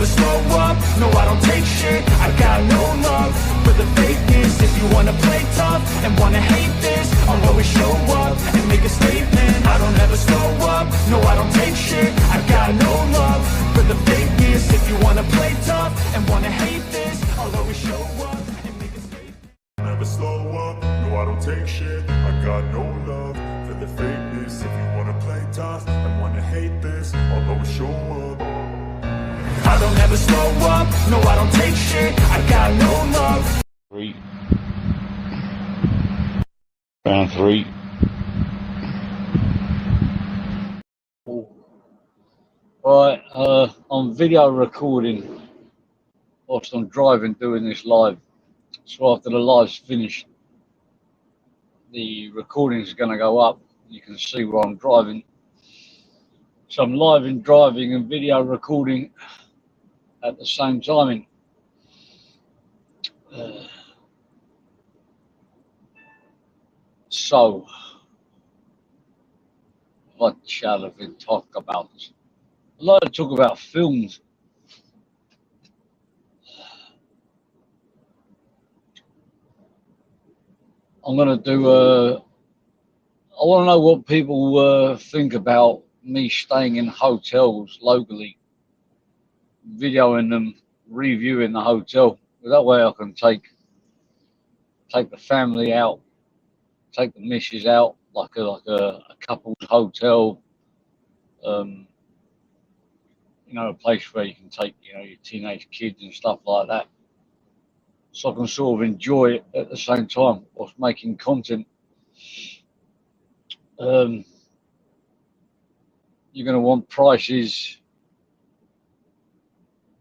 never slow up, no I don't take shit. I got no love for the fakeness. If you wanna play tough and wanna hate this, I'll always show up and make a statement. I don't ever slow up, no I don't take shit. I got no love for the fakeness. If you wanna play tough and wanna hate this, I'll always show up and make a statement. Never slow up, no I don't take shit. I got no love for the fakeness. If you wanna play tough and wanna hate this, I'll always show up. I don't ever slow up, no I don't take shit. I got no love. Round 3. Right, I'm video recording whilst I'm driving doing this live. So after the live's finished, the recording's going to go up. You can see where I'm driving. So I'm live in driving and video recording at the same time. So what shall we talk about? I'd like to talk about films. I'm going to do I want to know what people think about me staying in hotels locally, videoing them, reviewing the hotel. That way I can take the family out, take the missus out, like a couple's hotel, you know, a place where you can take, you know, your teenage kids and stuff like that. So I can sort of enjoy it at the same time whilst making content. You're going to want prices.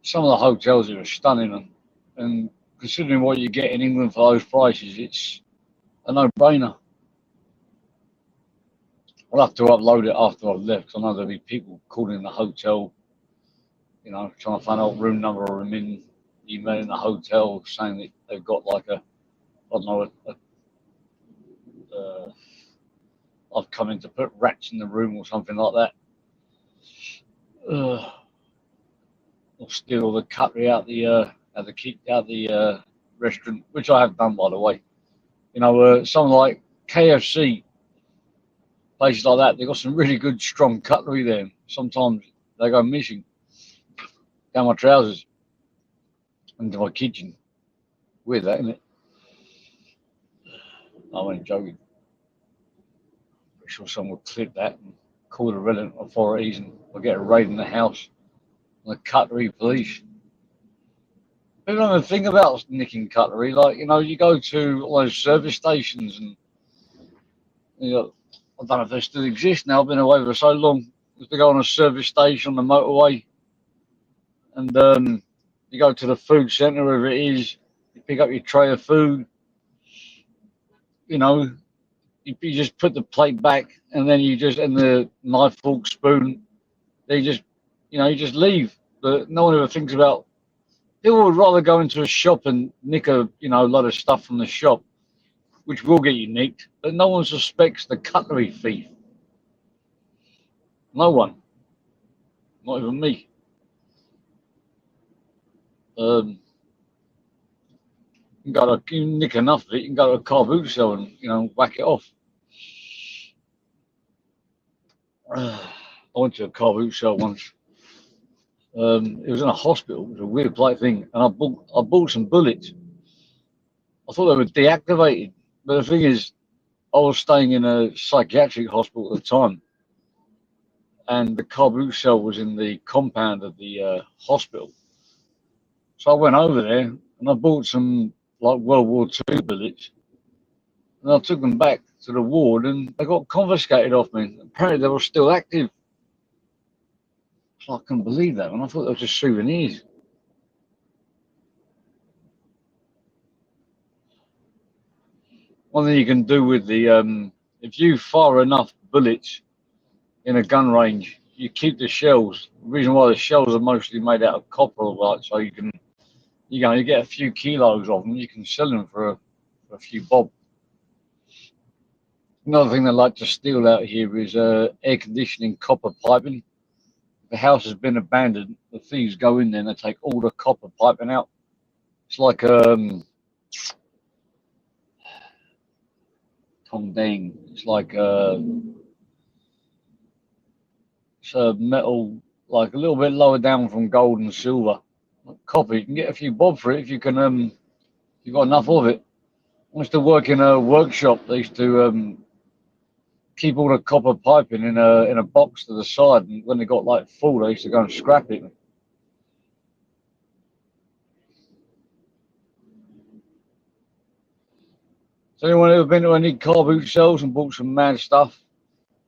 Some of the hotels are stunning, and considering what you get in England for those prices, it's a no-brainer. I'll have to upload it after I've left, because I know there'll be people calling the hotel, you know, trying to find out room number or room in, emailing the hotel saying that they've got like a, I don't know, I've come in to put rats in the room or something like that. Or steal all the cutlery out the restaurant, which I have done, by the way. You know, something like KFC, places like that, they've got some really good, strong cutlery there. Sometimes they go missing down my trousers into my kitchen. Weird, that, isn't it? I ain't joking. Pretty sure someone will clip that and call the relevant authorities, and we'll get a raid in the house. The cutlery police. People don't even think about nicking cutlery. Like, you know, you go to all those service stations, and you know, I don't know if they still exist now. I've been away for so long. If they go on a service station on the motorway, and you go to the food centre, wherever it is, you pick up your tray of food. You know, you just put the plate back, and then you just, and the knife, fork, spoon, they just, you know, you just leave. But no one ever thinks about. People would rather go into a shop and nick a, you know, a lot of stuff from the shop, which will get you nicked, but no one suspects the cutlery thief. No one. Not even me. You can nick enough of it, you can go to a car boot sale and, you know, whack it off. I went to a car boot sale once. It was in a hospital. It was a weird plate thing, and I bought some bullets. I thought they were deactivated, but the thing is, I was staying in a psychiatric hospital at the time, and the car boot cell was in the compound of the hospital. So I went over there and I bought some like World War II bullets, and I took them back to the ward, and they got confiscated off me. Apparently they were still active. So I couldn't believe that, and I thought they were just souvenirs. One thing you can do with the if you fire enough bullets in a gun range, you keep the shells. The reason why the shells are mostly made out of copper, like, so you can, you know, you get a few kilos of them, you can sell them for a few bob. Another thing they like to steal out here is air conditioning copper piping. the house has been abandoned, the thieves go in there and they take all the copper piping out. It's like Tongdang. It's like it's a metal, like a little bit lower down from gold and silver. Copper, you can get a few bob for it if you can. If you've got enough of it. I used to work in a workshop. They used to keep all the copper piping in a box to the side, and when they got like full, they used to go and scrap it. So anyone ever been to any car boot sales and bought some mad stuff?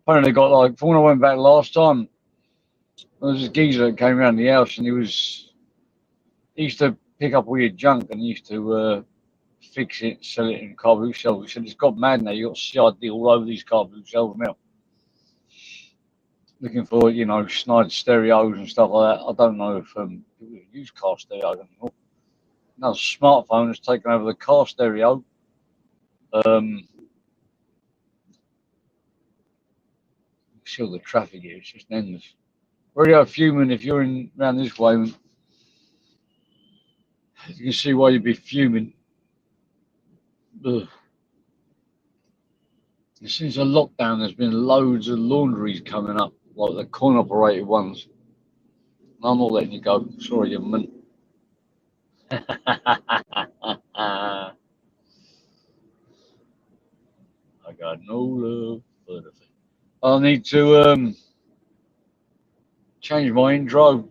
Apparently they got like, from when I went back last time, there was this geezer that came around the house and he used to pick up all your junk and he used to fix it, sell it in car boot shelves. He said it's got mad now. You got CID all over these car boot shelves now. Looking for, you know, snide stereos and stuff like that. I don't know if people use car stereo anymore. Now smartphone has taken over the car stereo. See all the traffic here. It's just endless. Radio fuming. If you're in around this way, you can see why you'd be fuming. Ugh. Since the lockdown, there's been loads of laundries coming up, like the coin-operated ones. I'm not letting you go. Sorry, you mint. I got no love for the thing. I need to change my intro.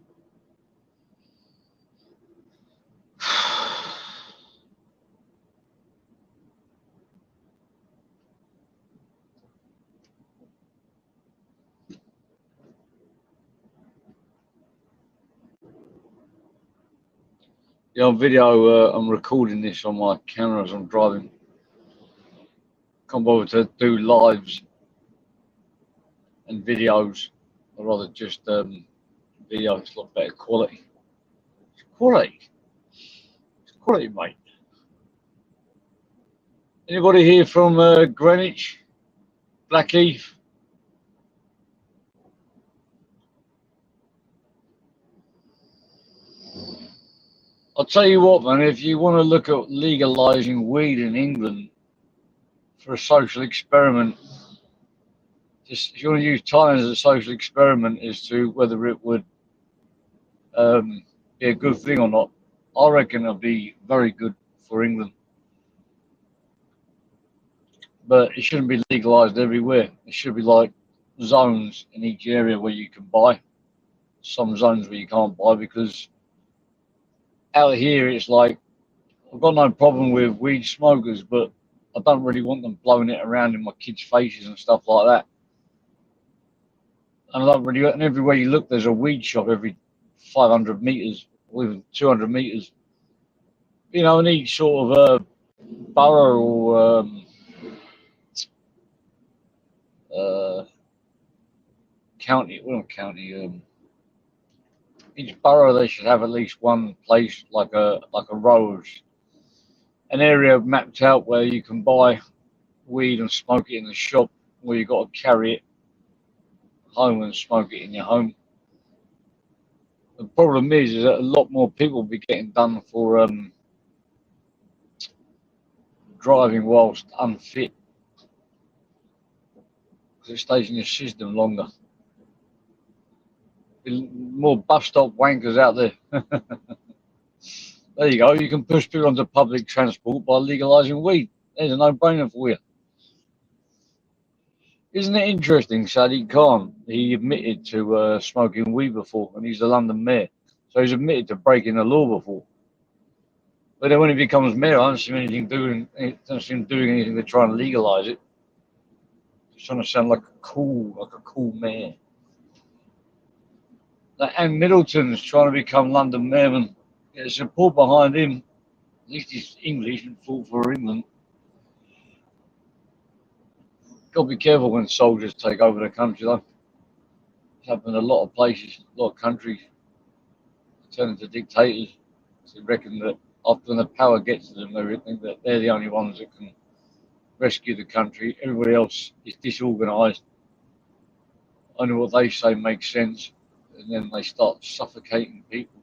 Yeah, on video, I'm recording this on my camera as I'm driving. Can't bother to do lives and videos. I'd rather just video. It's a lot better quality. It's quality. It's quality, mate. Anybody here from Greenwich? Blackheath? I'll tell you what, man, if you want to look at legalising weed in England for a social experiment, just if you want to use Thailand as a social experiment as to whether it would be a good thing or not, I reckon it'll be very good for England. But it shouldn't be legalised everywhere. It should be like zones in each area where you can buy, some zones where you can't buy, because out here it's like, I've got no problem with weed smokers, but I don't really want them blowing it around in my kids' faces and stuff like that. And I don't really, and everywhere you look, there's a weed shop every 500 meters or even 200 meters. You know, in each sort of borough or county, well, not county, each borough they should have at least one place like a road, an area mapped out where you can buy weed and smoke it in the shop, where you got to carry it home and smoke it in your home. The problem is that a lot more people will be getting done for driving whilst unfit, because it stays in your system longer. More bus stop wankers out there. There you go. You can push people onto public transport by legalising weed. There's a no-brainer for you. Isn't it interesting? Sadiq Khan, he admitted to smoking weed before, and he's the London mayor. So he's admitted to breaking the law before. But then when he becomes mayor, I don't see him doing anything to try and legalise it. He's trying to sound like a cool mayor. Like Anne Middleton's trying to become London mayor, and there's support behind him. At least he's English and fought for England. Got to be careful when soldiers take over the country, though. It's happened in a lot of places, a lot of countries, turn into dictators. So they reckon that after the power gets to them, they think that they're the only ones that can rescue the country. Everybody else is disorganised. Only what they say makes sense. and then they start suffocating people,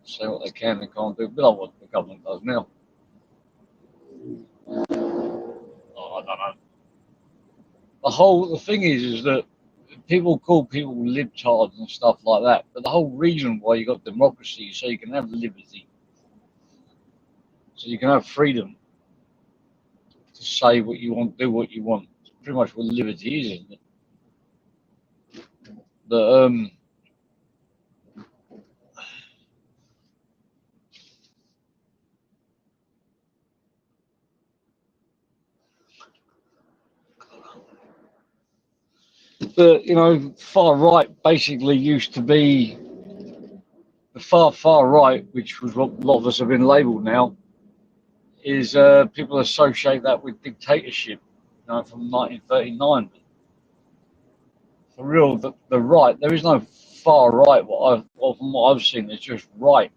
say what they can and can't do. But like what the government does now. Oh, I don't know. The thing is that people call people libtards and stuff like that, but the whole reason why you got democracy is so you can have liberty, so you can have freedom to say what you want, do what you want. It's pretty much what liberty is, isn't it? The far right basically used to be the far right, which was what a lot of us have been labelled now. Is people associate that with dictatorship, from 1939. For real, the right, there is no far right. From what I've seen, it's just right.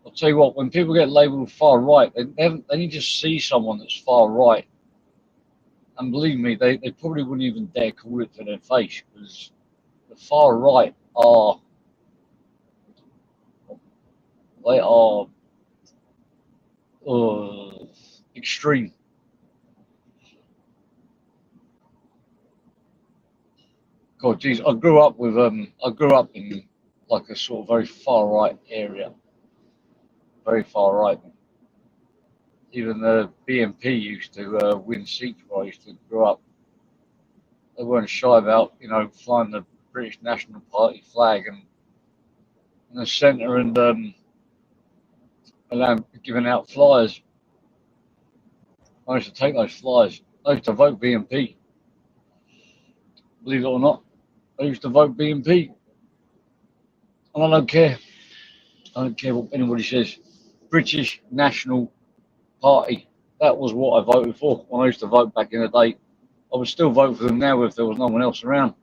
I'll tell you what, when people get labelled far right, they need to see someone that's far right. And believe me, they probably wouldn't even dare call it to their face, because the far right are extreme. God, geez, I grew up in like a sort of very far right area, very far right. Even the BNP used to win seats where I used to grow up. They weren't shy about, flying the British National Party flag and in the centre and giving out flyers. I used to take those flyers. I used to vote BNP. Believe it or not, I used to vote BNP. And I don't care. I don't care what anybody says. British National Party. That was what I voted for when I used to vote back in the day. I would still vote for them now if there was no one else around.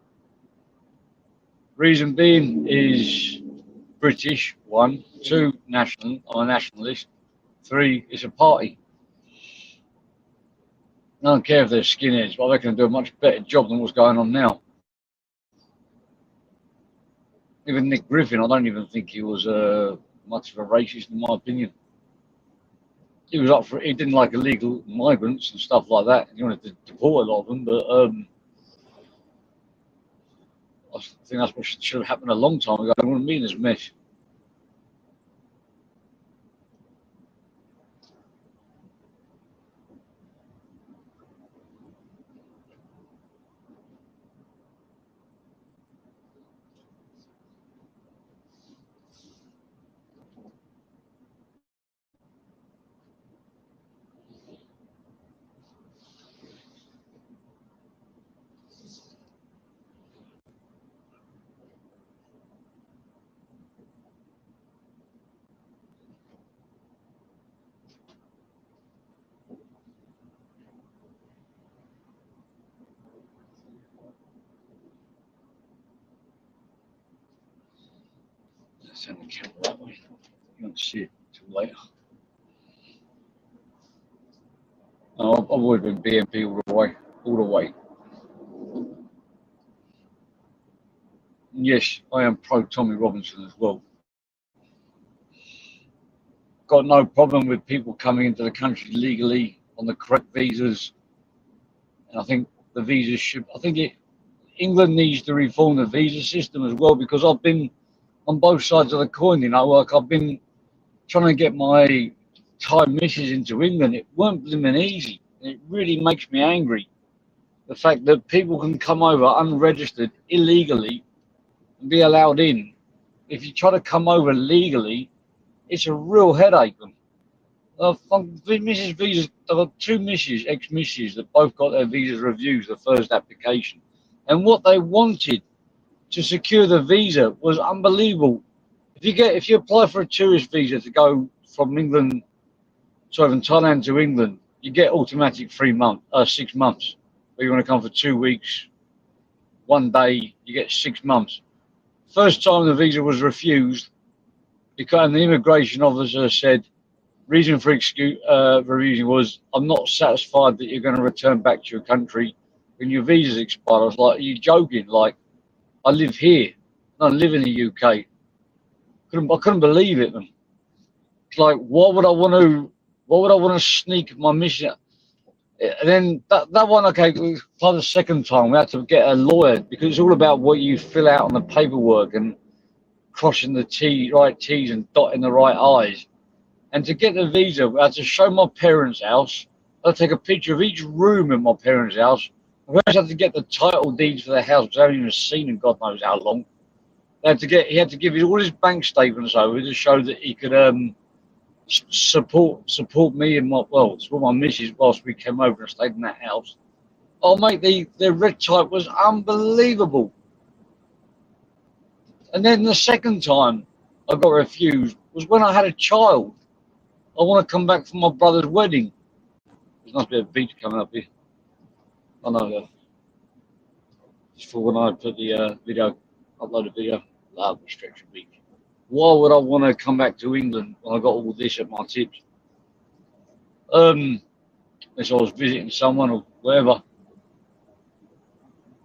Reason being is British, 1. 2, national. I'm a nationalist. 3, it's a party. I don't care if they're skinheads, but I reckon they do a much better job than what's going on now. Even Nick Griffin, I don't even think he was much of a racist, in my opinion. He was up for it. He didn't like illegal migrants and stuff like that. He wanted to deport a lot of them, but I think that's what should have happened a long time ago. I wouldn't be in this mess. Let's send the camera that way. You don't see it till later. I've always been BNP all the way. Yes, I am pro Tommy Robinson as well. Got no problem with people coming into the country legally on the correct visas. And I think the visas England needs to reform the visa system as well, because I've been on both sides of the coin, I've been trying to get my Thai missus into England. It weren't blooming easy. It really makes me angry. The fact that people can come over unregistered, illegally, and be allowed in. If you try to come over legally, it's a real headache. Mrs. Visas, I've got 2 ex-misses that both got their visas reviewed, the first application. And what they wanted to secure the visa was unbelievable. If you apply for a tourist visa to go from Thailand to England, you get automatic 6 months. Or you want to come for 2 weeks, 1 day, you get 6 months. First time the visa was refused, because the immigration officer said, reason for refusing was, I'm not satisfied that you're going to return back to your country when your visa's expired. I was like, are you joking? Like, I live here. I live in the UK. I couldn't believe it, man. It's like, why would I want to sneak my mission? And then that one, okay, for the second time, we had to get a lawyer because it's all about what you fill out on the paperwork and crossing the right T's and dotting the right I's. And to get the visa, I had to show my parents' house. I had to take a picture of each room in my parents' house. We also had to get the title deeds for the house, which I haven't even seen in God knows how long. He had to give all his bank statements over to show that he could support me and support my missus whilst we came over and stayed in that house. Oh mate, the red tape was unbelievable. And then the second time I got refused was when I had a child. I want to come back for my brother's wedding. There's a nice bit of beach coming up here. I know. Just for when I put the upload a video, love restriction beach. Why would I want to come back to England when I got all this at my tips? Unless I was visiting someone or whatever.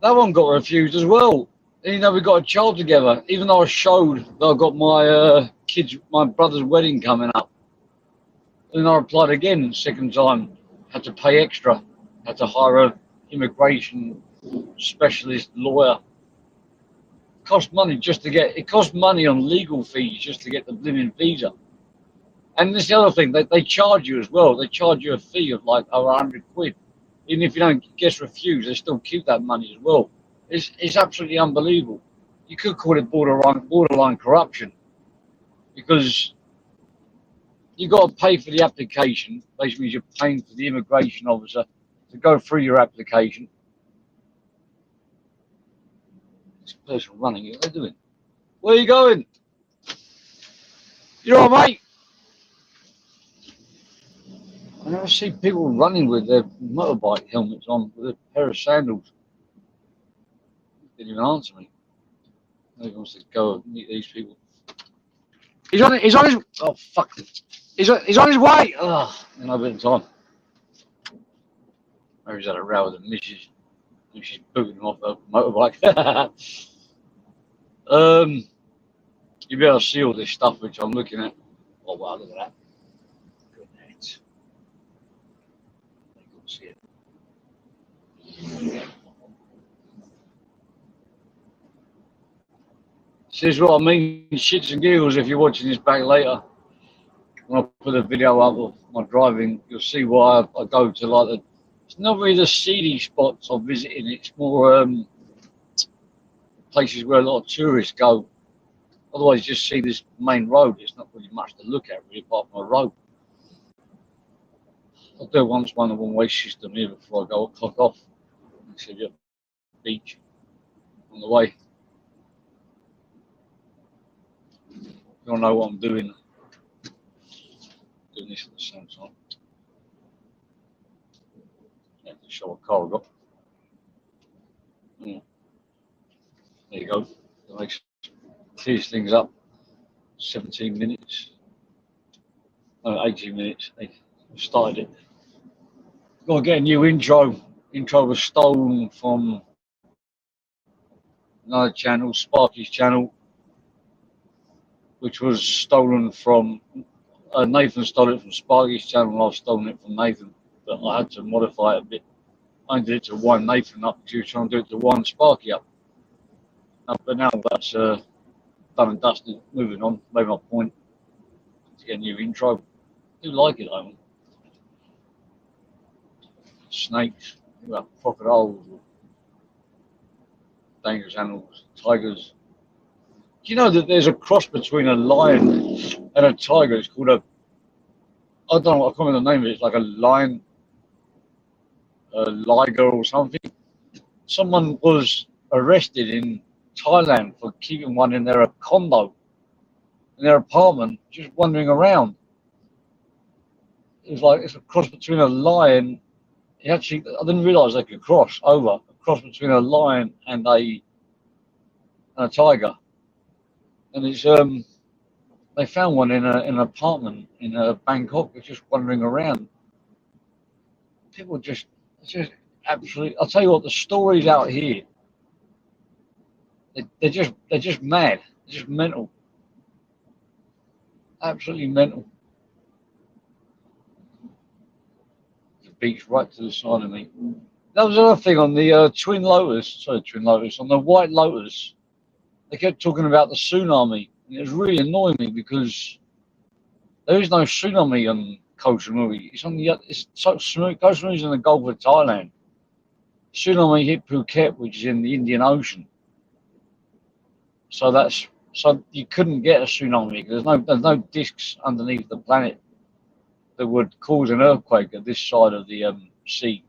That one got refused as well. And, we got a child together. Even though I showed that I got my brother's wedding coming up. And I applied again, second time. Had to pay extra. Had to hire an immigration specialist lawyer. It cost money on legal fees just to get the blimmin' visa. And this is the other thing, they charge you as well. They charge you a fee of like over 100 quid. Even if you don't get refused, they still keep that money as well. It's absolutely unbelievable. You could call it borderline corruption because you got to pay for the application. Basically, you're paying for the immigration officer to go through your application. This person running, what are they doing? Where are you going? You all right, mate? I never see people running with their motorbike helmets on with a pair of sandals. They didn't even answer me. He wants to go and meet these people. He's on his. Oh fuck! He's on his way. Oh, no bit of time. Maybe he's had a row with the missus. Maybe she's booting him off a motorbike. You be able to see all this stuff which I'm looking at. Oh wow, look at that. Good night. You can see it. This is what I mean, shits and giggles. If you're watching this back later, when I put a video up of my driving, you'll see why I go to like it's not really the seedy spots I'm visiting, it's more places where a lot of tourists go. Otherwise, you just see this main road. There's not really much to look at, really, apart from a road. I'll do once one one-way system here before I go clock off. See the beach on the way. You don't know what I'm doing. Doing this at the same time. Yeah, to show what car I got. Yeah. There you go. That makes clears things up. 17 minutes. No, 18 minutes. I started it. Got to get a new intro. Intro was stolen from another channel, Sparky's channel, which was stolen from Nathan. Stole it from Sparky's channel, and I've stolen it from Nathan. But I had to modify it a bit. I did it to wind Nathan up because he was trying to do it to wind Sparky up. But now that's done and dusted. Moving on, made my point to get a new intro. I do like it though. Snakes, crocodiles, dangerous animals, tigers. Do you know that there's a cross between a lion and a tiger? It's called I don't know, I can't remember the name of it. It's like a lion, a liger or something. Someone was arrested in Thailand for keeping one in their condo, in their apartment, just wandering around. It's a cross between a lion. I didn't realise they could cross over. A cross between a lion and a tiger. And it's they found one in an apartment in Bangkok. It's just wandering around. People just absolutely. I'll tell you what, the stories out here They're just mad. They're just mental. Absolutely mental. The beach right to the side of me. That was another thing on the Twin Lotus, on the White Lotus. They kept talking about the tsunami, and it was really annoying me because there is no tsunami on Koh Samui. It's on the it's so smooth. Koh Samui's in the Gulf of Thailand. Tsunami hit Phuket, which is in the Indian Ocean. So you couldn't get a tsunami because there's no discs underneath the planet that would cause an earthquake at this side of the sea.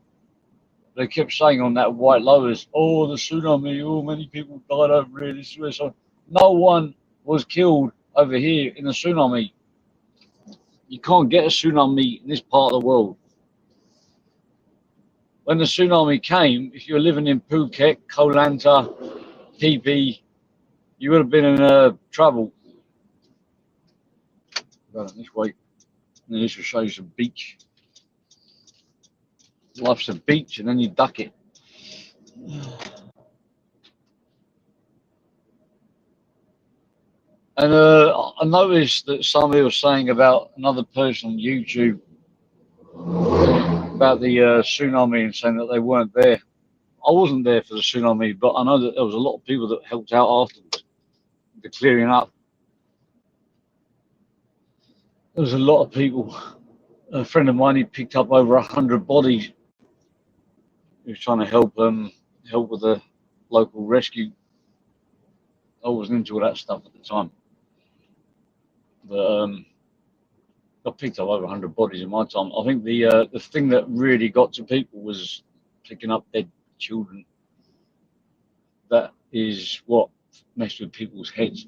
They kept saying on that White Lotus, oh, the tsunami, oh, many people died over here. This was so. No one was killed over here in the tsunami. You can't get a tsunami in this part of the world. When the tsunami came, if you were living in Phuket, Koh Lanta, Phi Phi, you would have been in trouble. Right, this way. And this will show you some beach. Life's a beach, and then you duck it. And I noticed that somebody was saying about another person on YouTube about the tsunami and saying that they weren't there. I wasn't there for the tsunami, but I know that there was a lot of people that helped out afterwards, the clearing up. There was a lot of people. A friend of mine, he picked up over 100 bodies. He was trying to help with the local rescue. I wasn't into all that stuff at the time, but I picked up over 100 bodies in my time. I think the thing that really got to people was picking up dead children. That is what messed with people's heads.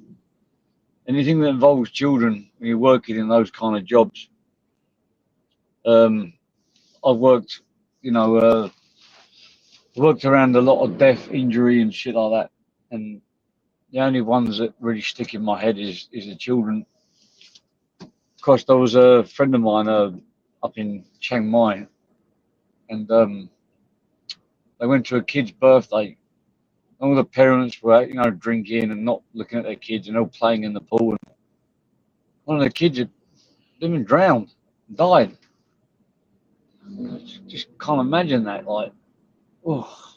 Anything that involves children when you're working in those kind of jobs. I've worked, worked around a lot of death, injury, and shit like that. And the only ones that really stick in my head is the children. Of course, there was a friend of mine up in Chiang Mai, and they went to a kid's birthday. All the parents were out, drinking and not looking at their kids and all playing in the pool. And one of the kids had been drowned, died. Just can't imagine that. Like, oh.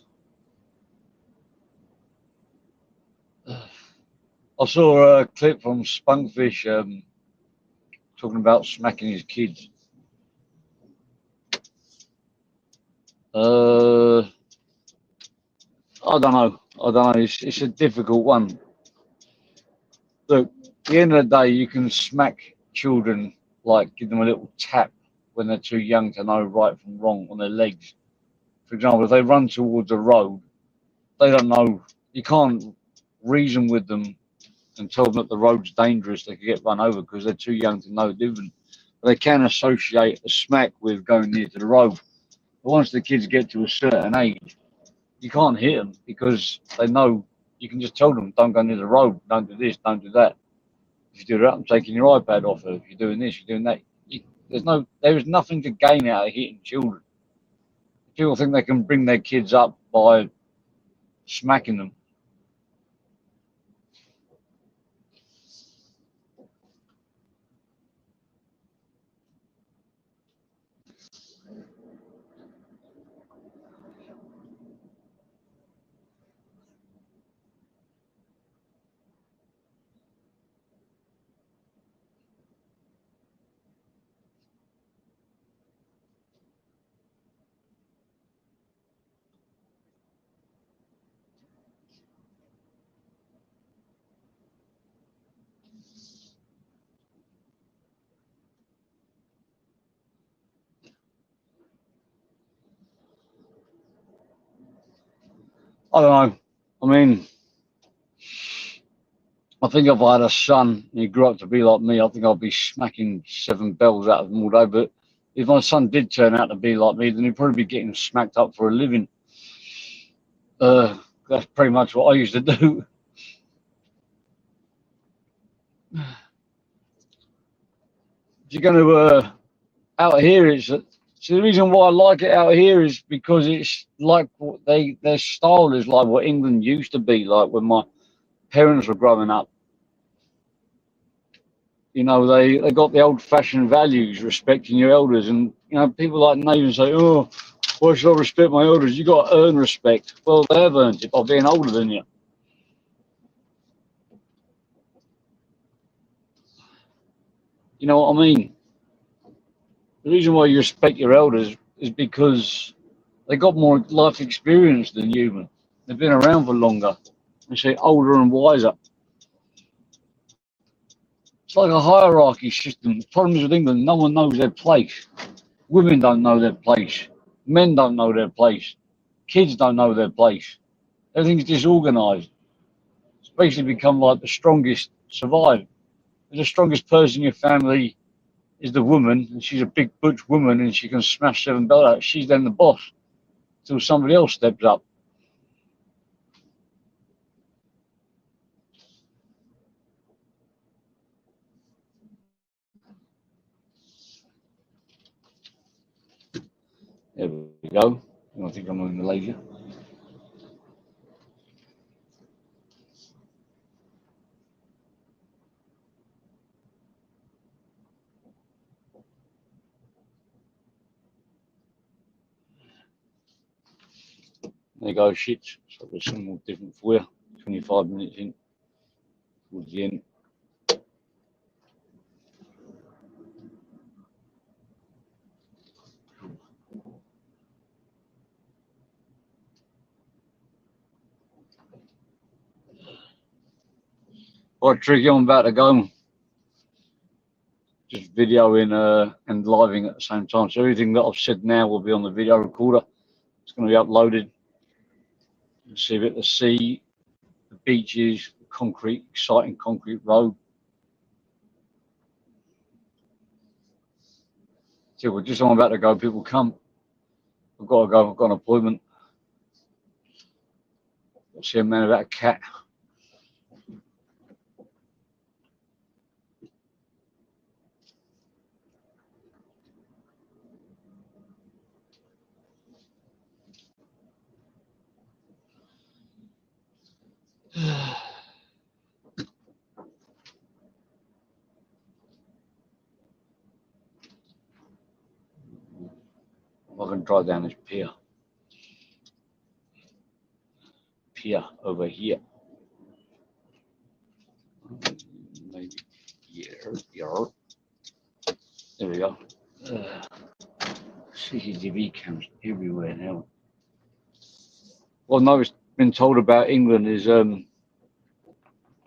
I saw a clip from Spunkfish talking about smacking his kids. I don't know. It's a difficult one. Look, at the end of the day, you can smack children, like give them a little tap when they're too young to know right from wrong on their legs. For example, if they run towards a road, they don't know. You can't reason with them and tell them that the road's dangerous. They could get run over because they're too young to know different. But they can associate a smack with going near to the road. But once the kids get to a certain age, you can't hit them because they know. You can just tell them, don't go near the road, don't do this, don't do that. If you do that, I'm taking your iPad off her. If you're doing this, you're doing that. There is nothing to gain out of hitting children. People think they can bring their kids up by smacking them. I don't know. I mean, I think if I had a son and he grew up to be like me, I think I'd be smacking 7 bells out of him all day. But if my son did turn out to be like me, then he'd probably be getting smacked up for a living. That's pretty much what I used to do. If you're going to out here, so the reason why I like it out here is because it's like their style is like what England used to be like when my parents were growing up, you know, they got the old-fashioned values, respecting your elders, and you know, people like Nathan say, "Oh, why should I respect my elders? You got to earn respect." Well, they have earned it by being older than you. You know what I mean? The reason why you respect your elders is because they got more life experience than you, man. They've been around for longer. They say older and wiser. It's like a hierarchy system. The problem is with England, no one knows their place. Women don't know their place. Men don't know their place. Kids don't know their place. Everything's disorganized. It's basically become like the strongest survive. The strongest person in your family is the woman, and she's a big butch woman, and she can smash 7 belts. She's then the boss till somebody else steps up. There we go. I think I'm in Malaysia. There you go, shit. So there's some more different for you. 25 minutes in, towards the end. Right, Tricky, I'm about to go. Just videoing and living at the same time. So everything that I've said now will be on the video recorder. It's going to be uploaded. You see a bit of the sea, the beaches, the concrete, exciting concrete road. So we're just on about to go. People come. I've got to go. I've got an appointment. I'll see a man about a cat. I can drive down this pier. Pier over here. Maybe here. There we go. CCTV cams everywhere now. Well, no, it's been told about England is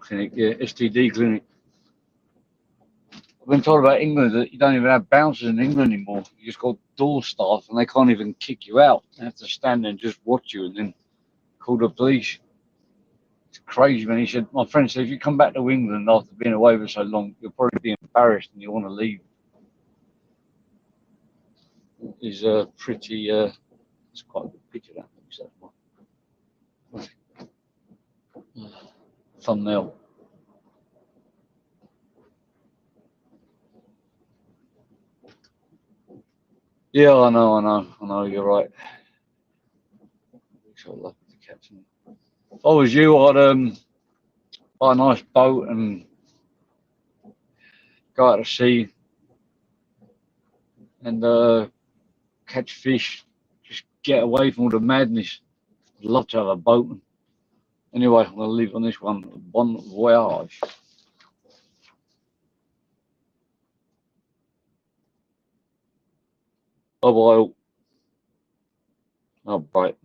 clinic, yeah, STD clinic. I've been told about England that you don't even have bouncers in England anymore. You just got door staff, and they can't even kick you out. They have to stand there and just watch you, and then call the police. It's crazy, man. He said, my friend said, if you come back to England after being away for so long, you'll probably be embarrassed and you'll want to leave. Is pretty. It's quite a good picture that. Thumbnail. Yeah, I know. You're right. So lucky to catch him. If I was you, I'd buy a nice boat and go out to sea and catch fish. Just get away from all the madness. I'd love to have a boat. Anyway, I'm gonna leave on this one. Bon voyage. Bye bye. Oh, right.